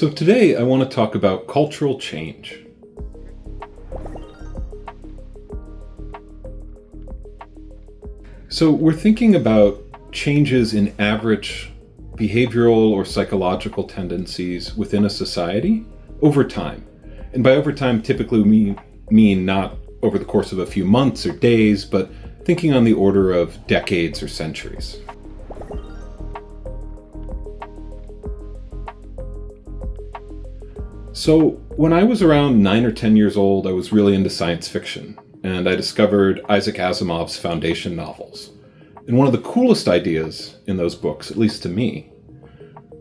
So today I want to talk about cultural change. So we're thinking about changes in average behavioral or psychological tendencies within a society over time. And by over time, typically we mean not over the course of a few months or days, but thinking on the order of decades or centuries. So when I was around 9 or 10 years old, I was really into science fiction, and I discovered Isaac Asimov's Foundation novels. And one of the coolest ideas in those books, at least to me,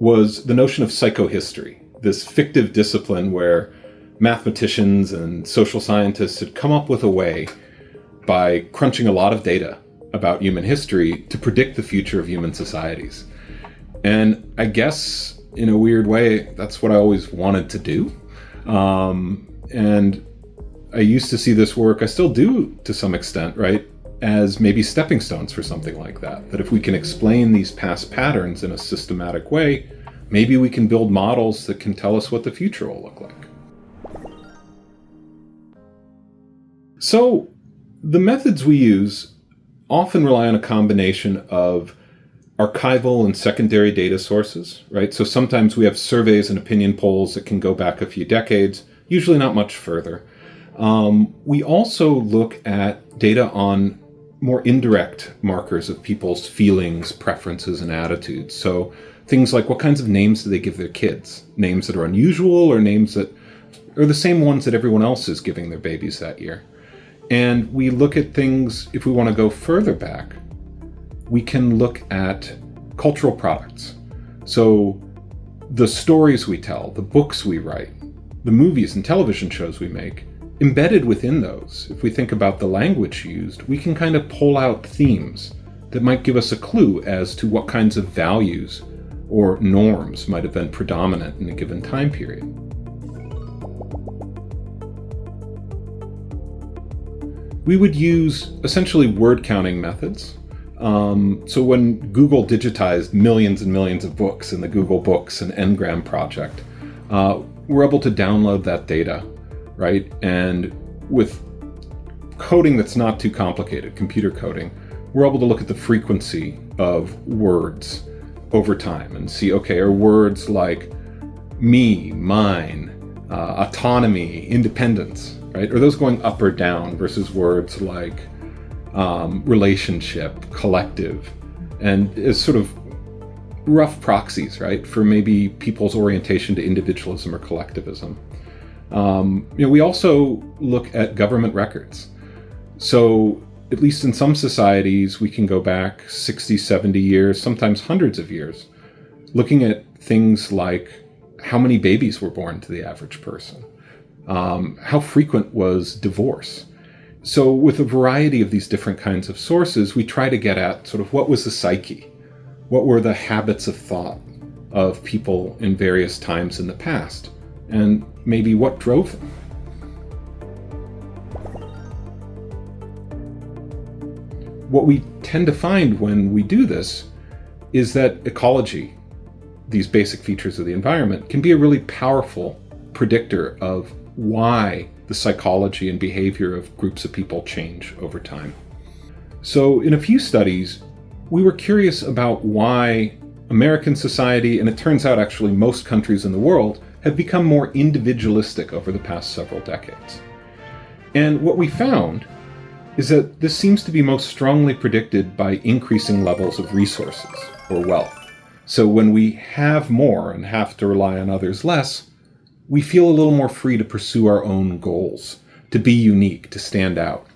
was the notion of psychohistory, this fictive discipline where mathematicians and social scientists had come up with a way by crunching a lot of data about human history to predict the future of human societies. And I guess in a weird way, that's what I always wanted to do. And I used to see this work, I still do to some extent, right, as maybe stepping stones for something like that. That if we can explain these past patterns in a systematic way, maybe we can build models that can tell us what the future will look like. So the methods we use often rely on a combination of archival and secondary data sources, right? So sometimes we have surveys and opinion polls that can go back a few decades, usually not much further. We also look at data on more indirect markers of people's feelings, preferences, and attitudes. So things like what kinds of names do they give their kids? Names that are unusual or names that are the same ones that everyone else is giving their babies that year. And we look at things, if we want to go further back, we can look at cultural products. So the stories we tell, the books we write, the movies and television shows we make, embedded within those, if we think about the language used, we can kind of pull out themes that might give us a clue as to what kinds of values or norms might have been predominant in a given time period. We would use essentially word counting methods. So when Google digitized millions and millions of books in the Google Books and Ngram project, we're able to download that data, right? And with coding that's not too complicated, computer coding, we're able to look at the frequency of words over time and see, okay, are words like me, mine, autonomy, independence, right? Are those going up or down versus words like relationship, collective, and as sort of rough proxies, right, for maybe people's orientation to individualism or collectivism. We also look at government records. So at least in some societies, we can go back 60, 70 years, sometimes hundreds of years, looking at things like how many babies were born to the average person, how frequent was divorce. So with a variety of these different kinds of sources, we try to get at sort of what was the psyche? What were the habits of thought of people in various times in the past? And maybe what drove them? What we tend to find when we do this is that ecology, these basic features of the environment, can be a really powerful predictor of why the psychology and behavior of groups of people change over time. So in a few studies, we were curious about why American society, and it turns out actually most countries in the world, have become more individualistic over the past several decades. And what we found is that this seems to be most strongly predicted by increasing levels of resources or wealth. So when we have more and have to rely on others less, we feel a little more free to pursue our own goals, to be unique, to stand out.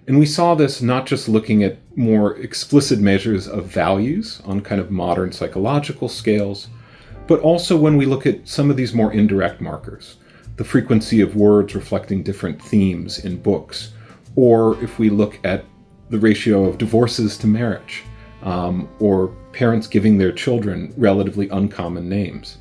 And we saw this not just looking at more explicit measures of values on kind of modern psychological scales, but also when we look at some of these more indirect markers, the frequency of words reflecting different themes in books, or if we look at the ratio of divorces to marriage, or parents giving their children relatively uncommon names.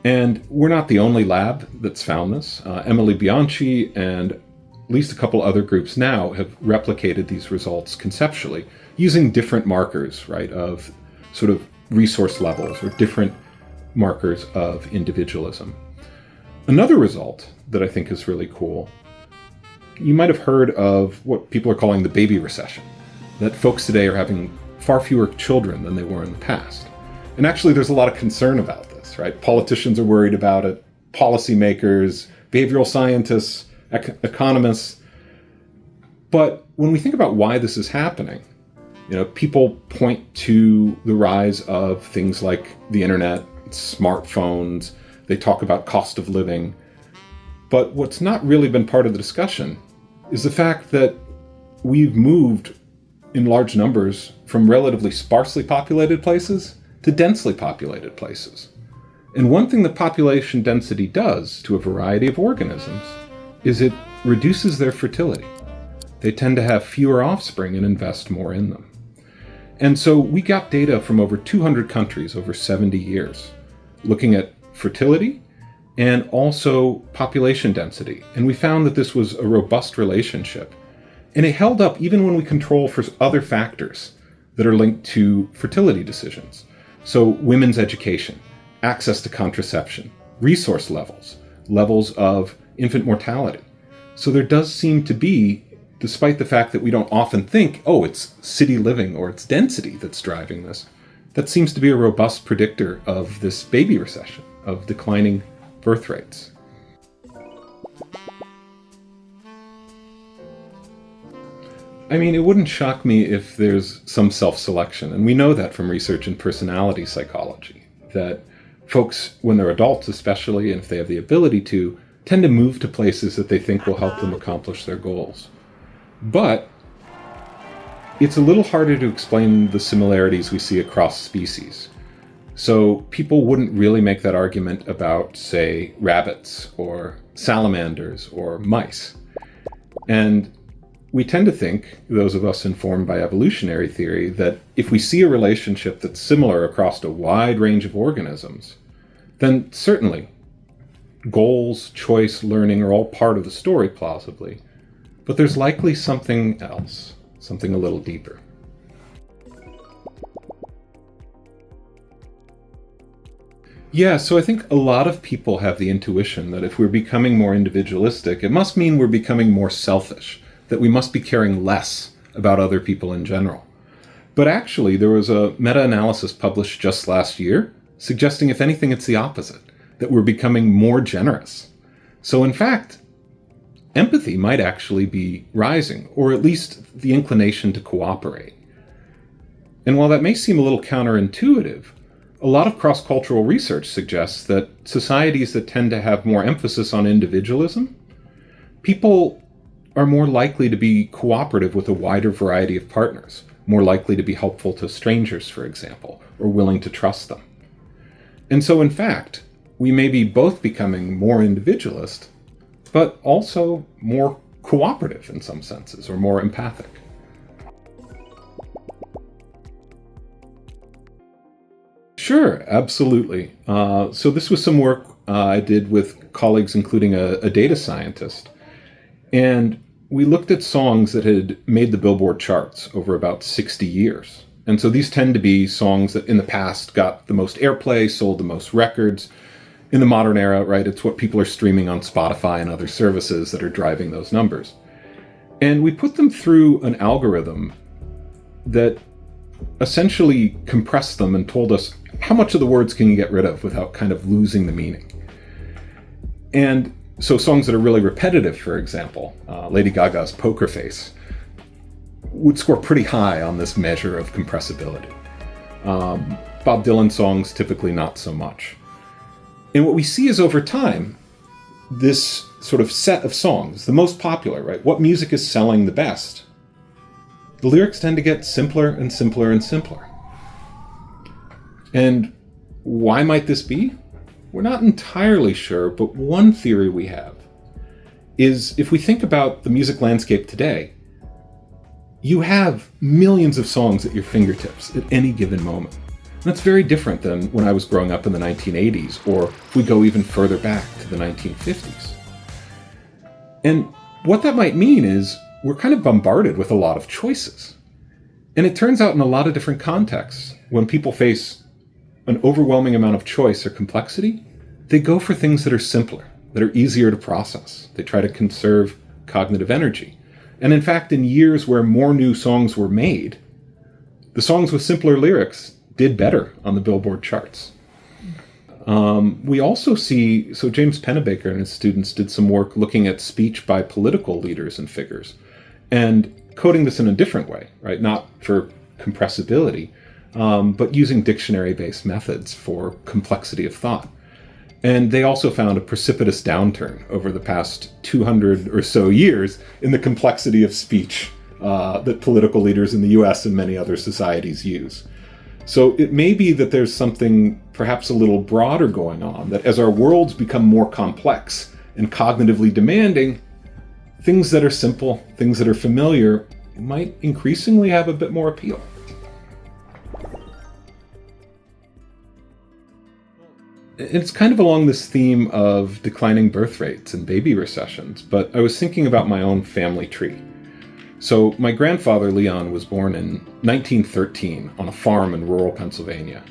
And we're not the only lab that's found this. Emily Bianchi and at least a couple other groups now have replicated these results conceptually using different markers, right, of sort of resource levels or different markers of individualism. Another result that I think is really cool, you might have heard of what people are calling the baby recession, that folks today are having far fewer children than they were in the past. And actually, there's a lot of concern about this, right? Politicians are worried about it, policymakers, behavioral scientists, economists. But when we think about why this is happening, people point to the rise of things like the internet, smartphones. They talk about cost of living. But what's not really been part of the discussion is the fact that we've moved in large numbers from relatively sparsely populated places to densely populated places. And one thing that population density does to a variety of organisms is it reduces their fertility. They tend to have fewer offspring and invest more in them. And so we got data from over 200 countries over 70 years, looking at fertility and also population density. And we found that this was a robust relationship. And it held up even when we control for other factors that are linked to fertility decisions. So women's education, access to contraception, resource levels of infant mortality. So there does seem to be, despite the fact that we don't often think, it's city living or it's density that's driving this, that seems to be a robust predictor of this baby recession, of declining birth rates. I mean, it wouldn't shock me if there's some self-selection, and we know that from research in personality psychology, that folks, when they're adults especially, and if they have the ability to, tend to move to places that they think will help them accomplish their goals. But it's a little harder to explain the similarities we see across species. So people wouldn't really make that argument about, say, rabbits or salamanders or mice. And we tend to think, those of us informed by evolutionary theory, that if we see a relationship that's similar across a wide range of organisms, then certainly goals, choice, learning are all part of the story, plausibly. But there's likely something else, something a little deeper. Yeah, so I think a lot of people have the intuition that if we're becoming more individualistic, it must mean we're becoming more selfish, that we must be caring less about other people in general. But actually, there was a meta-analysis published just last year suggesting, if anything, it's the opposite, that we're becoming more generous. So in fact, empathy might actually be rising, or at least the inclination to cooperate. And while that may seem a little counterintuitive, a lot of cross-cultural research suggests that societies that tend to have more emphasis on individualism, people are more likely to be cooperative with a wider variety of partners, more likely to be helpful to strangers, for example, or willing to trust them. And so, in fact, we may be both becoming more individualist, but also more cooperative in some senses, or more empathic. Sure, absolutely. So this was some work I did with colleagues, including a data scientist. And we looked at songs that had made the Billboard Charts over about 60 years. And so these tend to be songs that in the past got the most airplay, sold the most records. In the modern era, right, it's what people are streaming on Spotify and other services that are driving those numbers. And we put them through an algorithm that essentially compressed them and told us how much of the words can you get rid of without kind of losing the meaning. And so songs that are really repetitive, for example, Lady Gaga's Poker Face, would score pretty high on this measure of compressibility. Bob Dylan songs, typically not so much. And what we see is over time, this sort of set of songs, the most popular, right? What music is selling the best? The lyrics tend to get simpler and simpler and simpler. And why might this be? We're not entirely sure, but one theory we have is if we think about the music landscape today, you have millions of songs at your fingertips at any given moment. And that's very different than when I was growing up in the 1980s, or if we go even further back to the 1950s. And what that might mean is we're kind of bombarded with a lot of choices. And it turns out in a lot of different contexts, when people face an overwhelming amount of choice or complexity, they go for things that are simpler, that are easier to process. They try to conserve cognitive energy. And in fact, in years where more new songs were made, the songs with simpler lyrics did better on the Billboard charts. We also see, so James Pennebaker and his students did some work looking at speech by political leaders and figures, and coding this in a different way, right? Not for compressibility, but using dictionary-based methods for complexity of thought. And they also found a precipitous downturn over the past 200 or so years in the complexity of speech that political leaders in the US and many other societies use. So it may be that there's something perhaps a little broader going on, that as our worlds become more complex and cognitively demanding, things that are simple, things that are familiar, might increasingly have a bit more appeal. It's kind of along this theme of declining birth rates and baby recessions, but I was thinking about my own family tree. So my grandfather, Leon, was born in 1913 on a farm in rural Pennsylvania,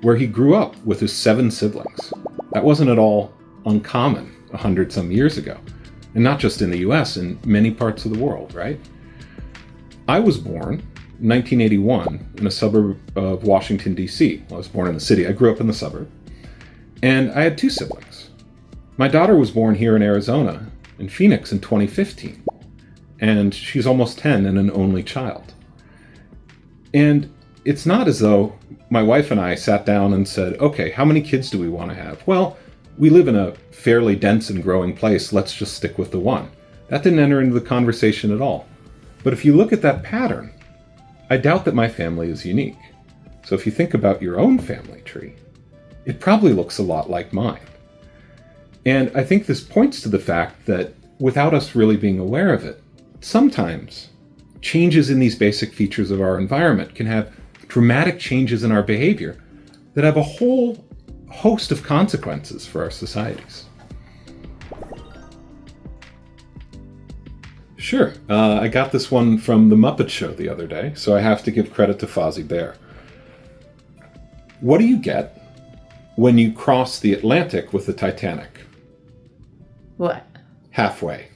where he grew up with his 7 siblings. That wasn't at all uncommon 100-some years ago, and not just in the US, in many parts of the world, right? I was born in 1981 in a suburb of Washington, D.C. I was born in the city. I grew up in the suburb. And I had 2 siblings. My daughter was born here in Arizona, in Phoenix, in 2015. And she's almost 10 and an only child. And it's not as though my wife and I sat down and said, okay, how many kids do we want to have? Well, we live in a fairly dense and growing place. Let's just stick with the 1. That didn't enter into the conversation at all. But if you look at that pattern, I doubt that my family is unique. So if you think about your own family tree, it probably looks a lot like mine. And I think this points to the fact that without us really being aware of it, sometimes changes in these basic features of our environment can have dramatic changes in our behavior that have a whole host of consequences for our societies. Sure, I got this one from The Muppet Show the other day, so I have to give credit to Fozzie Bear. What do you get when you cross the Atlantic with the Titanic? What? Halfway.